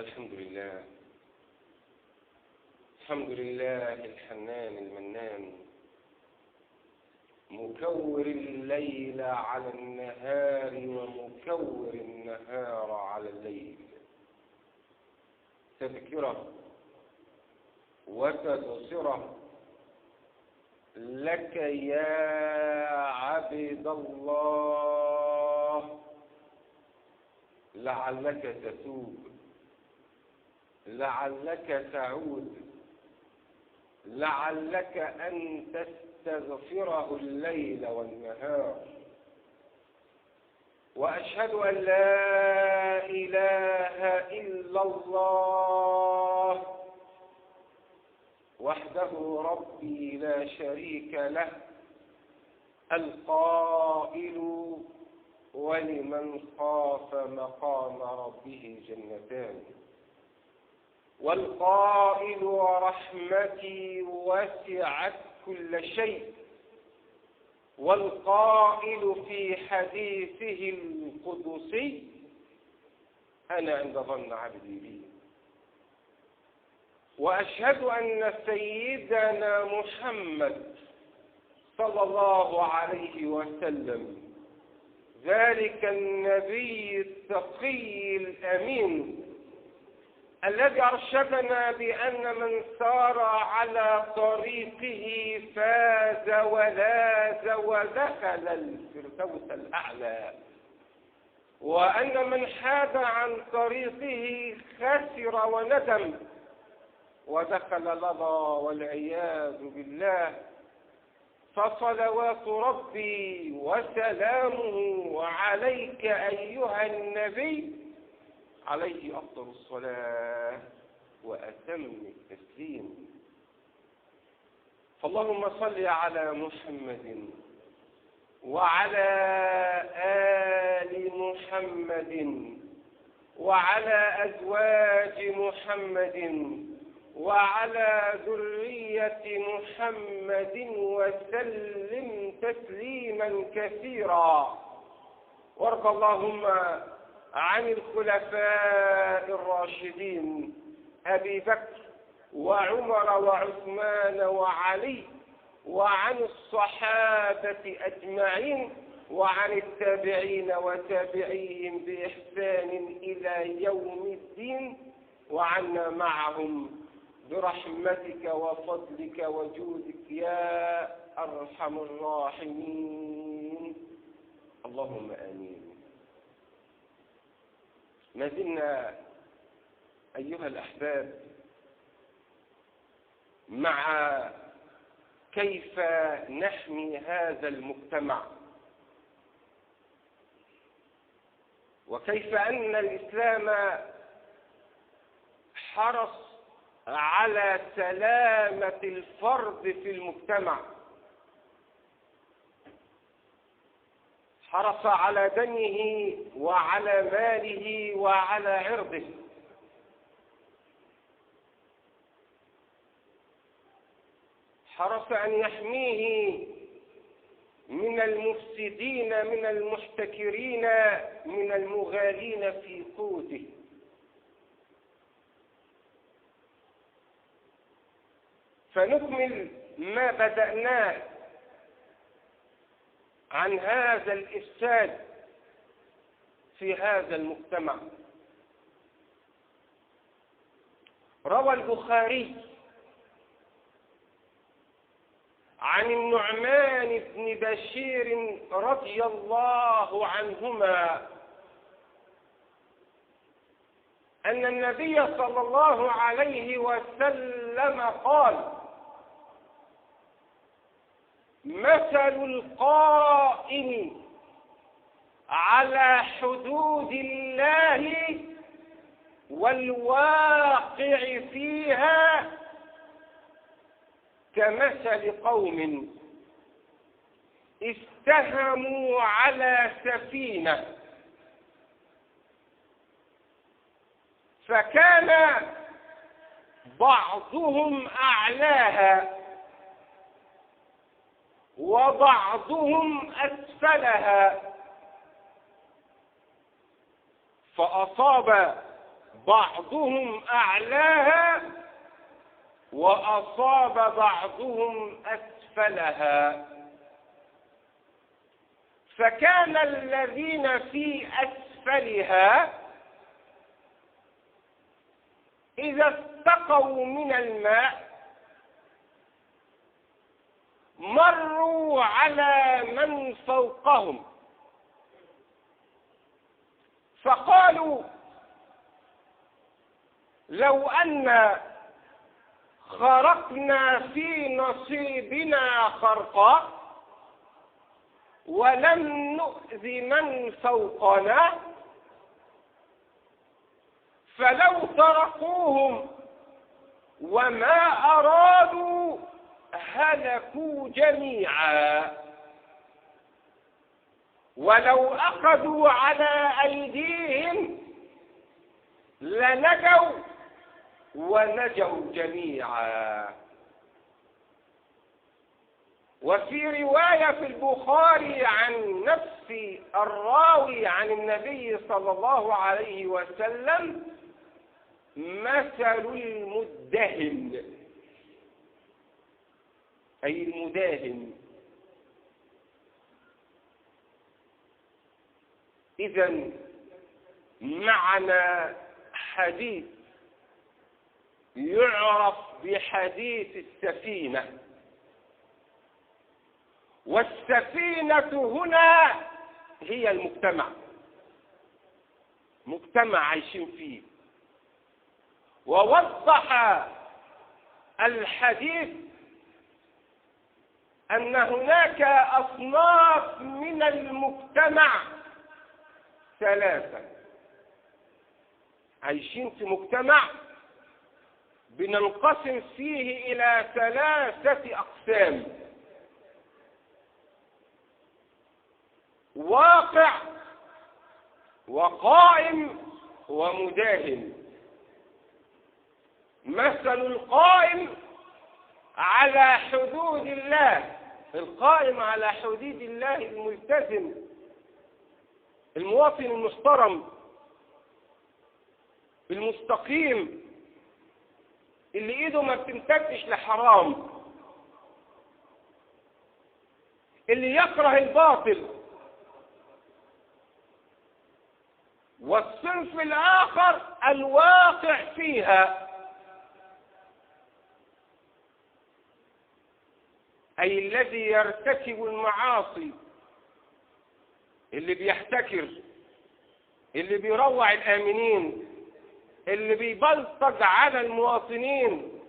الحمد لله. الحمد لله الحنان المنان، مكور الليل على النهار ومكور النهار على الليل، تذكرة وتبصرة لك يا عبد الله، لعلك تتوب، لعلك تعود، لعلك أن تستغفره الليل والنهار. وأشهد أن لا إله إلا الله وحده ربي لا شريك له، القائل ولمن خاف مقام ربه جنتان، والقائل ورحمتي وسعت كل شيء، والقائل في حديثه القدسي أنا عند ظن عبدي بي. وأشهد أن سيدنا محمد صلى الله عليه وسلم ذلك النبي التقي الأمين الذي أرشدنا بأن من سار على طريقه فاز ولاذ ودخل الفردوس الأعلى، وأن من حاد عن طريقه خسر وندم ودخل لظى والعياذ بالله. فصلوات ربي وسلامه عليك أيها النبي، عليه أفضل الصلاة وأتم التسليم. فاللهم صل على محمد وعلى آل محمد وعلى أزواج محمد وعلى ذرية محمد وسلم تسليما كثيرا. وارض اللهم عن الخلفاء الراشدين أبي بكر وعمر وعثمان وعلي، وعن الصحابة أجمعين، وعن التابعين وتابعيهم بإحسان إلى يوم الدين، وعنا معهم برحمتك وفضلك وجودك يا أرحم الراحمين، اللهم آمين. ما زلنا أيها الأحباب مع كيف نحمي هذا المجتمع، وكيف أن الإسلام حرص على سلامة الفرد في المجتمع، حرص على دمه وعلى ماله وعلى عرضه، حرص أن يحميه من المفسدين، من المحتكرين، من المغالين في قوته. فنكمل ما بدأناه عن هذا الإفساد في هذا المجتمع. روى البخاري عن النعمان بن بشير رضي الله عنهما أن النبي صلى الله عليه وسلم قال: مثل القائم على حدود الله والواقع فيها كمثل قوم استهموا على سفينة فكان بعضهم أعلاها وبعضهم أسفلها، فأصاب بعضهم أعلاها وأصاب بعضهم أسفلها. فكان الذين في أسفلها إذا استقوا من الماء مروا على من فوقهم فقالوا لو أن خرقنا في نصيبنا خرقا ولم نؤذ من فوقنا فلو تركوهم وما أرادوا هلكوا جميعا، ولو أخذوا على أيديهم لنجوا ونجوا جميعا. وفي رواية في البخاري عن نفس الراوي عن النبي صلى الله عليه وسلم: مثل المدهن، أي المداهن. إذن معنا حديث يعرف بحديث السفينة، والسفينة هنا هي المجتمع، مجتمع عايشين فيه. ووضح الحديث أن هناك أصناف من المجتمع ثلاثة، عايشين في مجتمع بننقسم فيه إلى ثلاثة أقسام: واقع وقائم ومداهن. مثل القائم على حدود الله، القائم على حدود الله الملتزم المواطن المحترم المستقيم اللي ايده ما بتمتدش لحرام، اللي يكره الباطل. والصنف الآخر الواقع فيها، أي الذي يرتكب المعاصي، اللي بيحتكر، اللي بيروع الآمنين، اللي بيبلطج على المواطنين،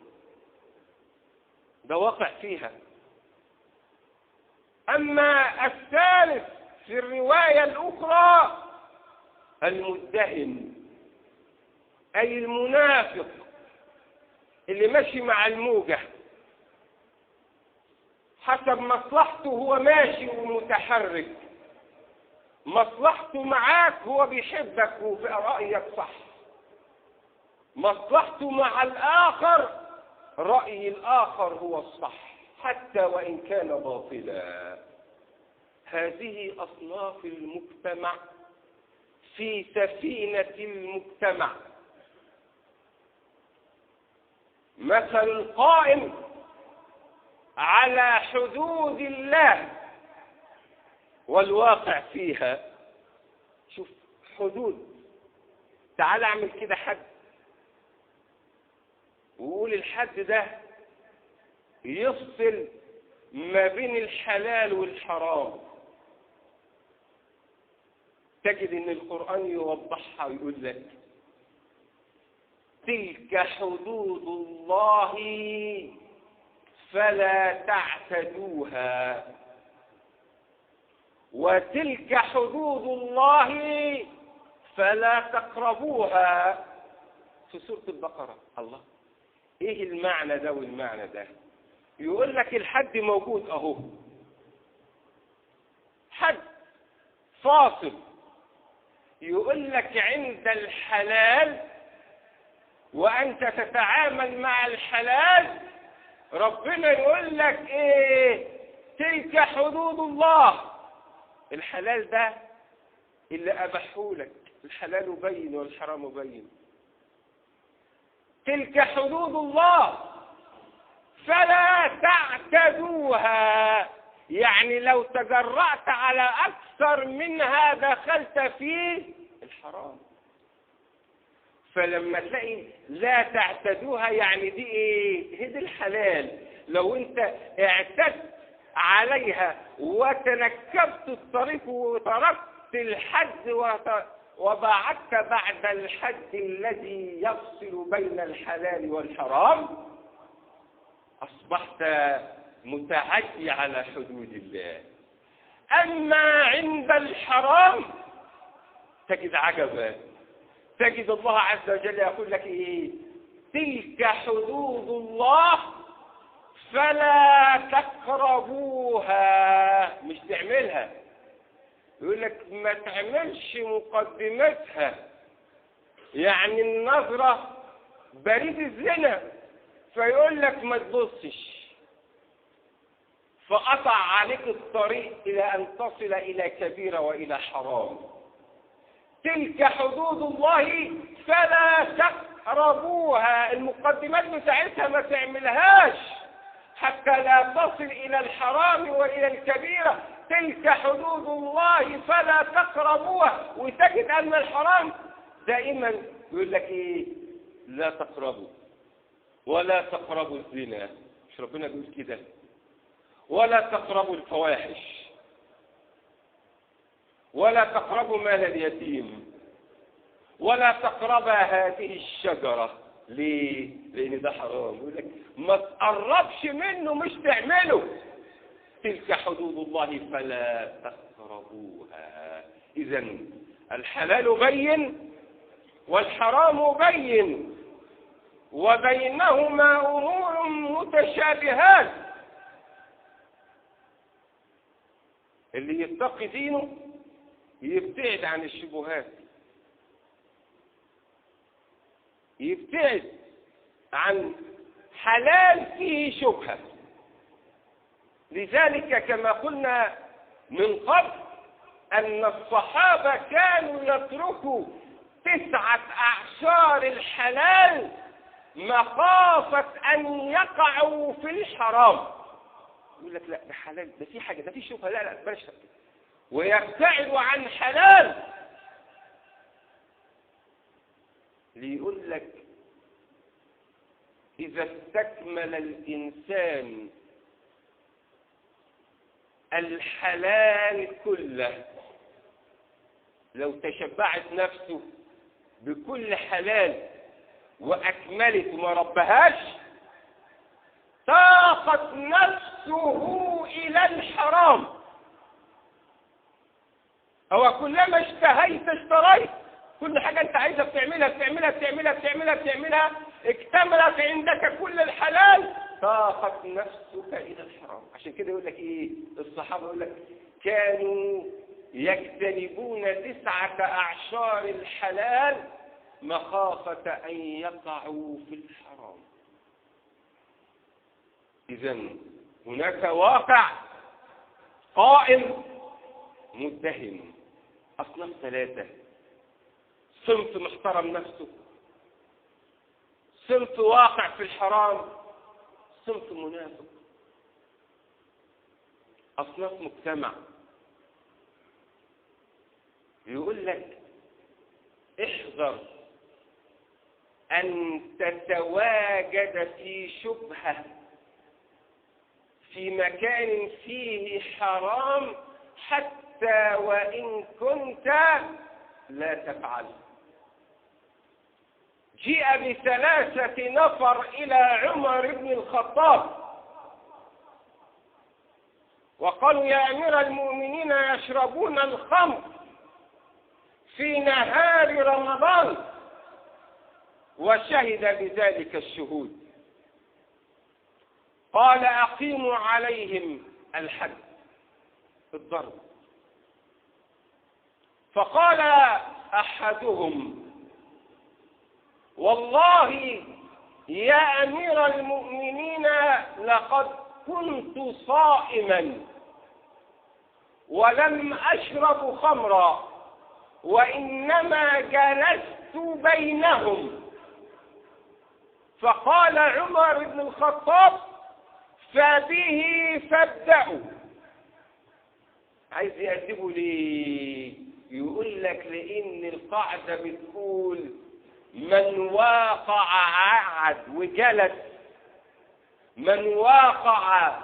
ده واقع فيها. أما الثالث في الرواية الأخرى المدهن، أي المنافق اللي ماشي مع الموجة، حسب مصلحته هو ماشي ومتحرك، مصلحته معاك هو بيحبك وفي رأيك صح، مصلحته مع الآخر رأي الآخر هو الصح حتى وإن كان باطلا. هذه أصناف المجتمع في سفينة المجتمع. مثل القائم على حدود الله والواقع فيها. شوف حدود، تعال اعمل كده حد وقول الحد ده يفصل ما بين الحلال والحرام. تجد ان القرآن يوضحها ويقول لك: تلك حدود الله فلا تعتدوها، وتلك حدود الله فلا تقربوها. في سورة البقرة. الله، ايه المعنى ده والمعنى ده؟ يقول لك الحد موجود اهو، حد فاصل. يقول لك عند الحلال وأنت تتعامل مع الحلال ربنا يقول لك ايه؟ تلك حدود الله. الحلال ده اللي أبحه لك، الحلال بين والحرام بين. تلك حدود الله فلا تعتدوها، يعني لو تجرأت على أكثر منها دخلت في الحرام. فلما تلاقي لا تعتدوها يعني دي ايه؟ هي دي الحلال. لو انت اعتدت عليها وتنكبت الطريق وتركت الحد وبعدت بعد الحد الذي يفصل بين الحلال والحرام، أصبحت متعدي على حدود الله. أما عند الحرام تجد عجبا، تجد الله عز وجل يقول لك إيه؟ تلك حدود الله فلا تقربوها، مش تعملها. يقول لك ما تعملش مقدمتها، يعني النظرة بريد الزنا، فيقول لك ما تبصش، فقطع عليك الطريق إلى أن تصل إلى كبيرة وإلى حرام. تلك حدود الله فلا تقربوها، المقدمات بتاعتها ما تعملهاش حتى لا تصل إلى الحرام وإلى الكبيرة. تلك حدود الله فلا تقربوها. وتجد أن الحرام دائما يقول لك إيه؟ لا تقربوا، ولا تقربوا الزنا، مش ربنا بيقول كده؟ ولا تقربوا الفواحش، ولا تقربوا مال اليتيم، ولا تقربا هذه الشجرة. ليه؟ لأن ده حرام. يقول لك ما تقربش منه، مش تعمله. تلك حدود الله فلا تقربوها. إذن الحلال بين والحرام بين، وبينهما أمور متشابهات. اللي يتقي دينه يبتعد عن الشبهات، يبتعد عن حلال فيه شبهة. لذلك كما قلنا من قبل أن الصحابة كانوا يتركوا 9 أعشار الحلال مخافة أن يقعوا في الحرام. يقول لك لا ده حلال، ده في حاجة، ده في شبهة، لا لا بلاش، ويبتعدوا عن حلال. ليقول لك إذا استكمل الإنسان الحلال كله، لو تشبعت نفسه بكل حلال وأكملت وما ربهاش، ساقت نفسه إلى الحرام. هو كلما اشتهيت اشتريت، كل حاجة أنت عايزة بتعملها، اكتملت عندك كل الحلال، ساقت نفسك إلى الحرام. عشان كده يقول لك إيه الصحابة؟ يقول لك كانوا يجتنبون 9 أعشار الحلال مخافة أن يقعوا في الحرام. إذن هناك واقع قائم مدهن، أصناف 3: صنف محترم نفسه، صنف واقع في الحرام، صنف منافق. أصناف مجتمع. يقول لك احذر أن تتواجد في شبهة في مكان فيه حرام حتى وإن كنت لا تفعل. جيء ب3 نفر إلى عمر بن الخطاب وقالوا يا أمير المؤمنين يشربون الخمر في نهار رمضان، وشهد بذلك الشهود. قال أقيموا عليهم الحد، الضرب. فقال أحدهم والله يا أمير المؤمنين لقد كنت صائما ولم أشرب خمرا، وإنما جلست بينهم فقال عمر بن الخطاب فبه فابدأوا. عايز يأدبوا ليه؟ يقول لك لأن القاعدة بتقول من واقع عهد وجلس، من واقع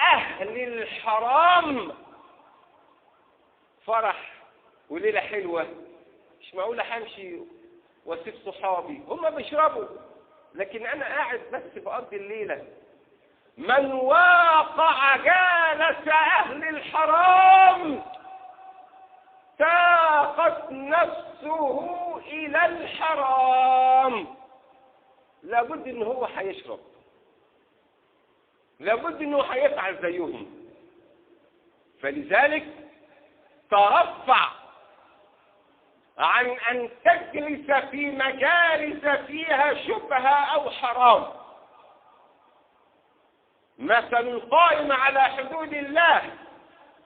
أهل الحرام فرح وليلة حلوة، مش معقولة همشي واسيب صحابي هم بيشربوا لكن أنا قاعد بس بقضي الليلة. من واقع جالس أهل الحرام ساقت نفسه إلى الحرام. لابد إن هو هيشرب، لابد إنه هيفعل زيهم. فلذلك ترفع عن أن تجلس في مجالس فيها شبهة أو حرام. مثل القائم على حدود الله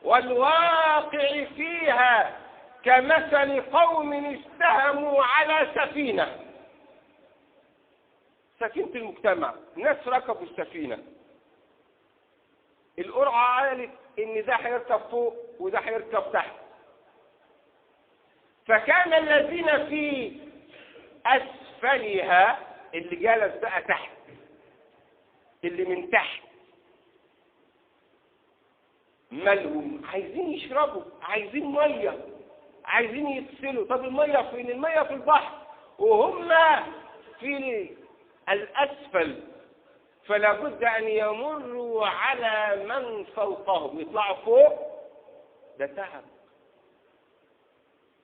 والواقع فيها كمثل قوم استهموا على سفينة المجتمع، ناس ركبوا السفينة، القرعة قالت إن ده هيركب فوق وده هيركب تحت، فكان الذين في أسفلها اللي جالس بقى تحت، اللي من تحت مالهم عايزين يشربوا، عايزين مية، عايزين يغسلوا. طب المية فين؟ المية في البحر وهم في الأسفل، فلا بد أن يمروا على من فوقهم، يطلعوا فوق، ده تعب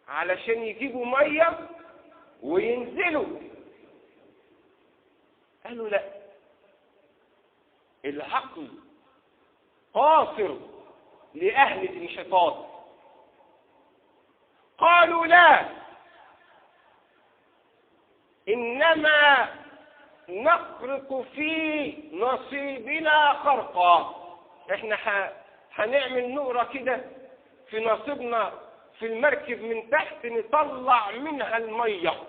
علشان يجيبوا مية وينزلوا. قالوا لا، العقل قاصر لأهل الانشطاط. قالوا لا، إنما نخرق في نصيبنا خرقا. احنا هنعمل نقرة كده في نصيبنا في المركب من تحت، نطلع منها المية.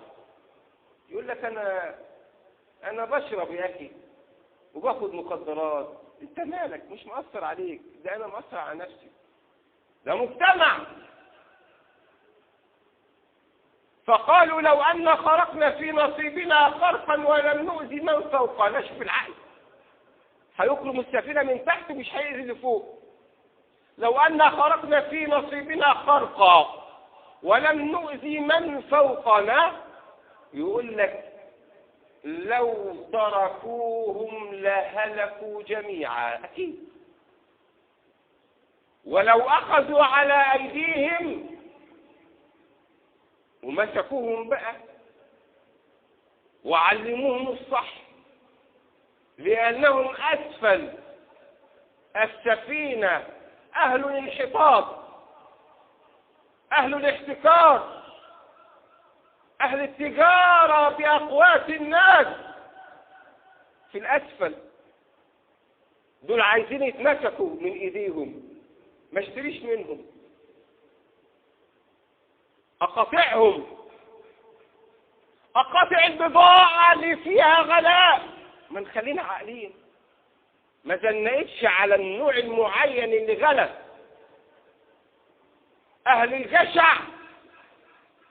يقول لك أنا بشرب يا أخي وباخد مخدرات، أنت مالك؟ مش مؤثر عليك، ده أنا مؤثر على نفسي، ده مجتمع. فقالوا لو أن خرقنا في نصيبنا خرقا ولم نؤذي من فوقنا. شوف العقل، هيكرم السفينة من تحت مش هيأذي اللي فوق. لو أن خرقنا في نصيبنا خرقا ولم نؤذي من فوقنا، يقول لك لو تركوهم لهلكوا جميعا أكيد. ولو أخذوا على أيديهم ومسكوهم بقى وعلموهم الصح، لأنهم أسفل السفينة أهل الانحطاط، أهل الاحتكار، أهل التجارة بأقوات الناس في الأسفل، دول عايزين يتمسكوا من إيديهم، ما اشتريش منهم، أقاطعهم، أقاطع البضاعة اللي فيها غلاء. ما نخلينا عاقلين، ما زنقتش على النوع المعين اللي غلى. أهل الجشع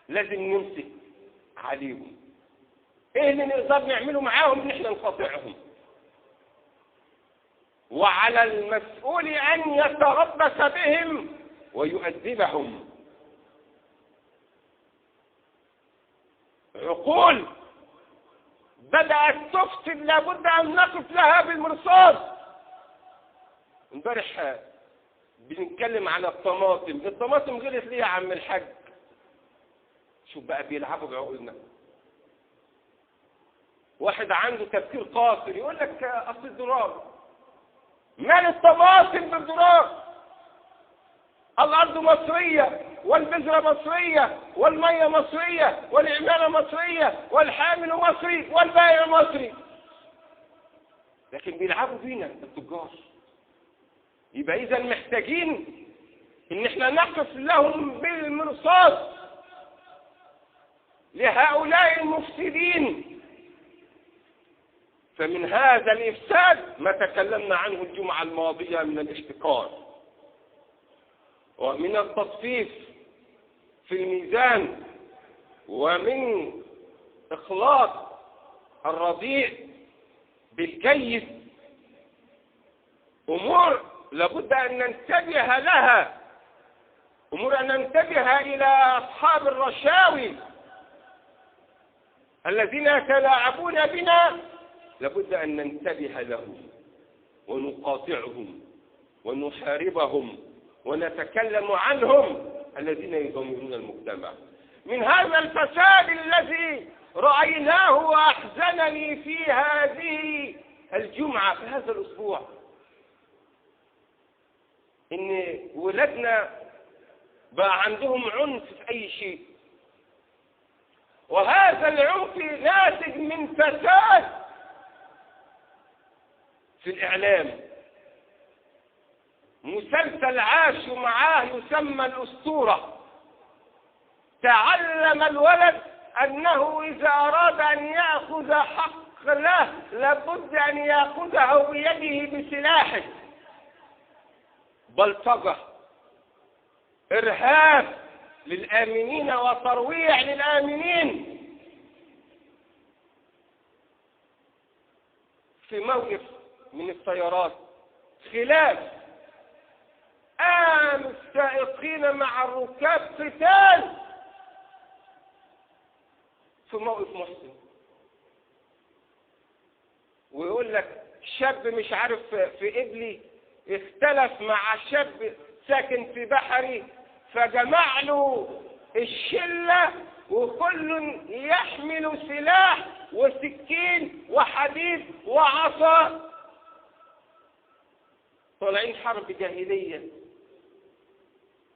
لازم نمسك عليهم. إيه اللي نقدر نعمله معاهم؟ إن إحنا نقاطعهم. وعلى المسؤول أن يتربص بهم ويؤدبهم. عقول بدأت تفسد لابد أن نقف لها بالمرصاد. امبارح بنتكلم على الطماطم غلت ليه يا عم الحاج؟ شوف بقى بيلعبوا بعقولنا. واحد عنده تفكير قاصر يقول لك أصل الدولار، مال الطماطم بالدولار؟ الأرض مصرية والبذرة مصرية والمية مصرية والعمالة مصرية والحامل مصري والبائع مصري، لكن بيلعبوا فينا التجار. يبقى إذا محتاجين إن احنا نقف لهم بالمرصاد لهؤلاء المفسدين فمن هذا الإفساد ما تكلمنا عنه الجمعة الماضية من الاحتكار ومن التطفيف في الميزان ومن إخلاط الرديء بالجيد، أمور لابد أن ننتبه لها، أمور أن ننتبه إلى أصحاب الرشاوي الذين يتلاعبون بنا، لابد أن ننتبه لهم ونقاطعهم ونحاربهم ونتكلم عنهم الذين يدمرون المجتمع. من هذا الفساد الذي رأيناه وأحزنني في هذه الجمعة في هذا الأسبوع إن ولدنا بقى عندهم عنف في أي شيء، وهذا العنف ناتج من فساد في الإعلام. مسلسل عاش معاه يسمى الأسطورة، تعلم الولد أنه إذا أراد أن يأخذ حق له لابد أن يأخذه بيده بسلاحه. بلطجة، إرهاب للآمنين وترويع للآمنين. في موقف من السيارات خلاف السائقين مع الركاب قتال في موقف محسن، ويقول لك شاب مش عارف في إبلي اختلف مع شاب ساكن في بحري فجمع له الشلة وكل يحمل سلاح وسكين وحديد وعصا، طالعين حرب جاهلية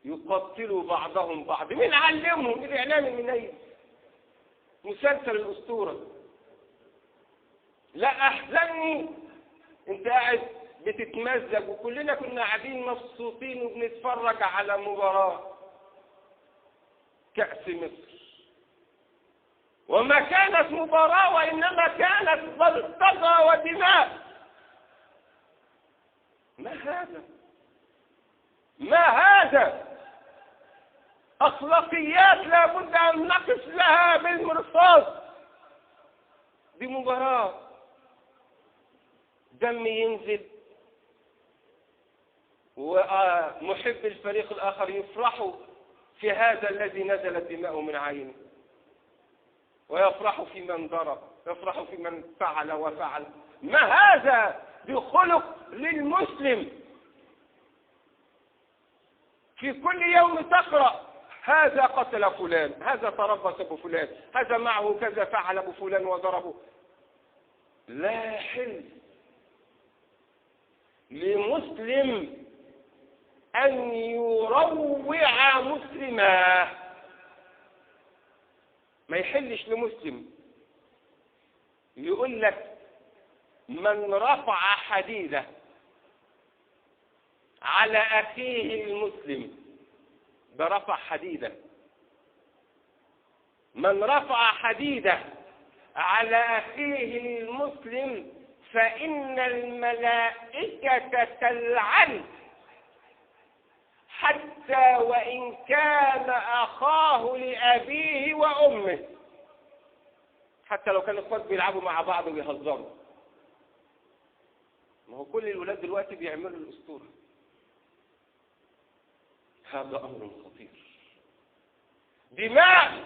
يقتلوا بعضهم بعض. مين علمهم الإعلام منين؟ مسلسل الأسطورة. لا أحزنني أنت قاعد بتتمزج وكلنا كنا قاعدين مبسوطين وبنتفرج على مباراة كأس مصر، وما كانت مباراة وإنما كانت بلطجة ودماء. ما هذا؟ ما هذا؟ أخلاقيات لابد أن نقف لها بالمرصاد. دي مباراة دم ينزل ومحب الفريق الآخر يفرحوا في هذا الذي نزلت دماؤه من عينه، ويفرحوا في من ضرب، يفرحوا في من فعل وفعل. ما هذا بخلق للمسلم؟ في كل يوم تقرأ هذا قتل فلان، هذا تربص بفلان، هذا معه كذا فعل بفلان وضربه. لا يحل لمسلم أن يروع مسلما، ما يحلش لمسلم يقول لك من رفع حديده على أخيه المسلم برفع حديده، من رفع حديده على أخيه المسلم فإن الملائكة تلعن حتى وإن كان أخاه لأبيه وأمه، حتى لو كانوا اخوات بيلعبوا مع بعض ويهزروا. ما هو كل الولاد دلوقتي بيعملوا الأسطورة. هذا أمر خطير. دماء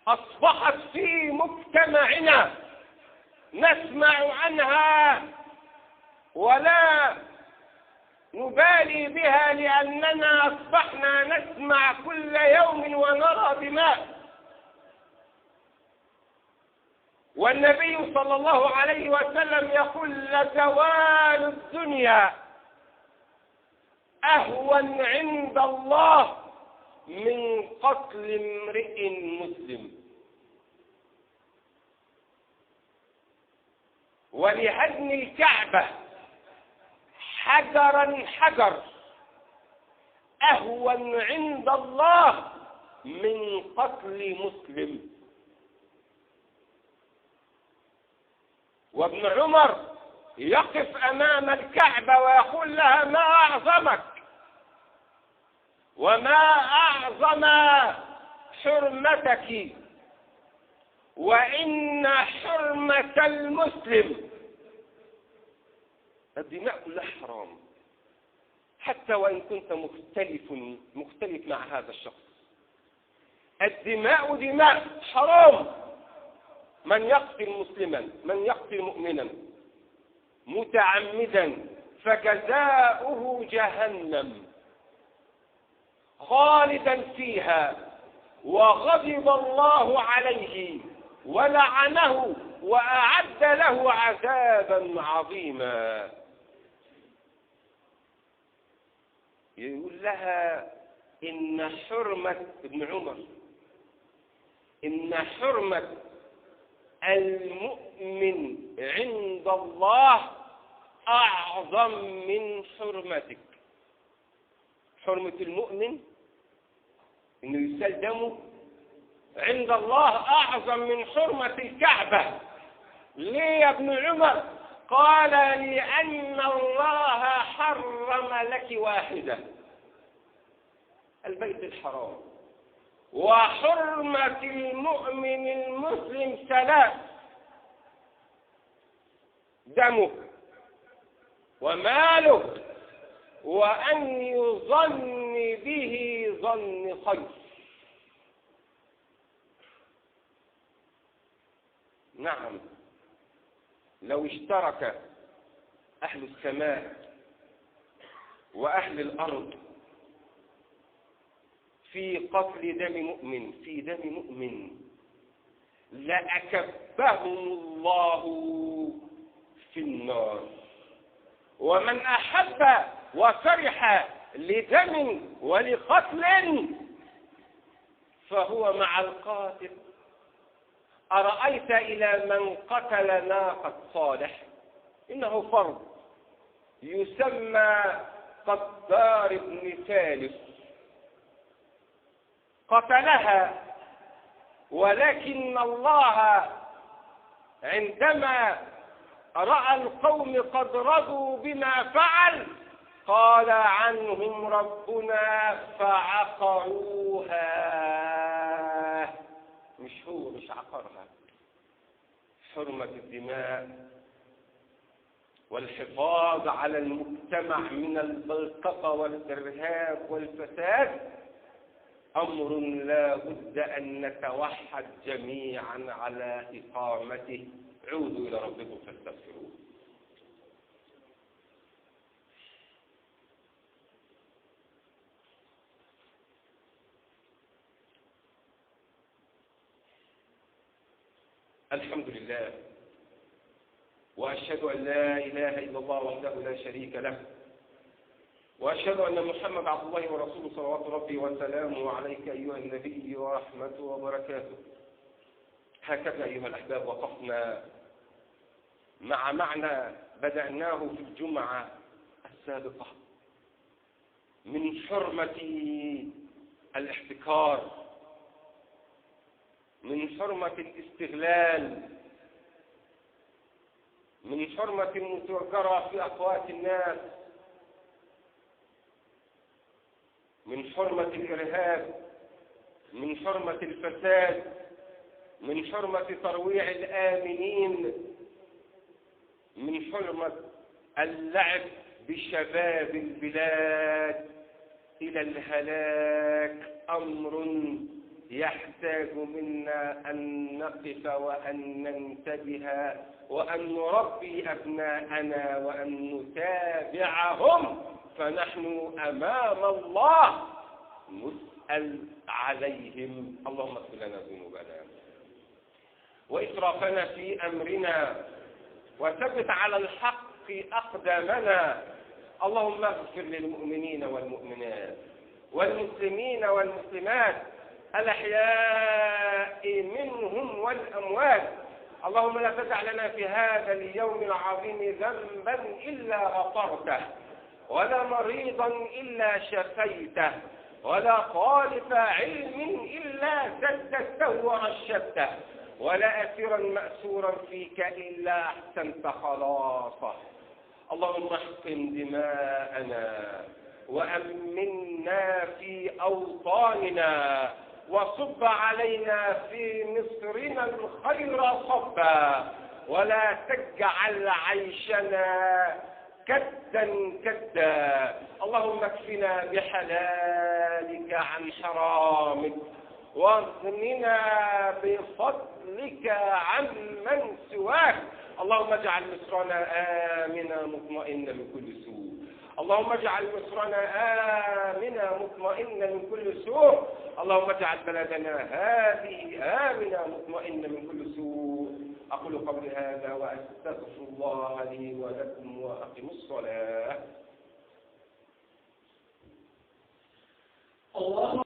أصبحت في مجتمعنا نسمع عنها ولا نبالي بها، لأننا أصبحنا نسمع كل يوم ونرى دماء. والنبي صلى الله عليه وسلم يقول لزوال الدنيا أهون عند الله من قتل امرئ مسلم. ولهدم الكعبة حجرا حجر أهون عند الله من قتل مسلم. وابن عمر يقف أمام الكعبة ويقول لها ما أعظمك وما أعظم حرمتك، وإن حرمة المسلم، الدماء كلها حرام حتى وإن كنت مختلف مع هذا الشخص. الدماء دماء حرام. من يقتل مسلما، من يقتل مؤمنا متعمدا فجزاؤه جهنم خالدا فيها، وغضب الله عليه ولعنه وأعد له عذابا عظيما. يقول لها إن حرمة ابن عمر، إن حرمة المؤمن عند الله أعظم من حرمتك. حرمة المؤمن إنه يسال دمه عند الله أعظم من حرمة الكعبة. ليه يا ابن عمر؟ قال لأن الله حرم لك واحدة، البيت الحرام، وحرمة المؤمن المسلم ثلاث: دمه وماله وأن يظن به ظن خير. نعم، لو اشترك أهل السماء وأهل الأرض في قتل دم مؤمن، في دم مؤمن، لأكبهم الله في النار. ومن أحب وفرح لدم ولقتل فهو مع القاتل. أرأيت إلى من قتل ناقة صالح، إنه فرد يسمى قدار بن ثالث، قتلها، ولكن الله عندما رأى القوم قد رضوا بما فعل قال عنهم ربنا فعقروها. مش هو، مش عقرها. حرمة الدماء والحفاظ على المجتمع من البلطقة والإرهاب والفساد أمر لا بد أن نتوحد جميعا على إقامته. عودوا إلى ربكم فاستغفروه. الحمد لله، وأشهد أن لا إله إلا الله وحده لا شريك له، وأشهد أن محمد عبد الله ورسوله صلوات ربي وسلامه عليك أيها النبي ورحمته وبركاته. هكذا أيها الأحباب وقفنا مع معنى بدأناه في الجمعة السابقة من حرمة الاحتكار، من حرمة الاستغلال، من حرمة المتوجرة في أقوات الناس، من حرمة الإرهاب، من حرمة الفساد، من حرمة ترويع الآمنين، من حرمة اللعب بشباب البلاد إلى الهلاك. أمر يحتاج منا أن نقف وأن ننتبه وأن نربي أبناءنا وأن نتابعهم، فنحن أمام الله نسأل عليهم. اللهم اغفر لنا ذنوبنا وإسرافنا في أمرنا وثبت على الحق أقدامنا. اللهم اغفر للمؤمنين والمؤمنات والمسلمين والمسلمات الأحياء منهم والأموات. اللهم لا تدع لنا في هذا اليوم العظيم ذنبا إلا غفرته، ولا مريضا إلا شفيته، ولا طالب علم إلا سددته ورشدته، ولا أسيرا مأسورا فيك إلا أحسنت خلاصه. اللهم احقن دماءنا وأمنا في أوطاننا وصب علينا في مصرنا الخير صبا، ولا تجعل عيشنا كدا كدا. اللهم اكفنا بحلالك عن حرامك واغننا بفضلك عمن سواك. اللهم اجعل مصرنا آمنا مطمئنا من كل سوء. اللهم اجعل مصرنا آمنا مطمئنا من كل سوء. اللهم اجعل بلدنا هذه آمنا مطمئنا من كل سوء. أقول قولي هذا وأستغفر الله لي ولكم وأقم الصلاة. الله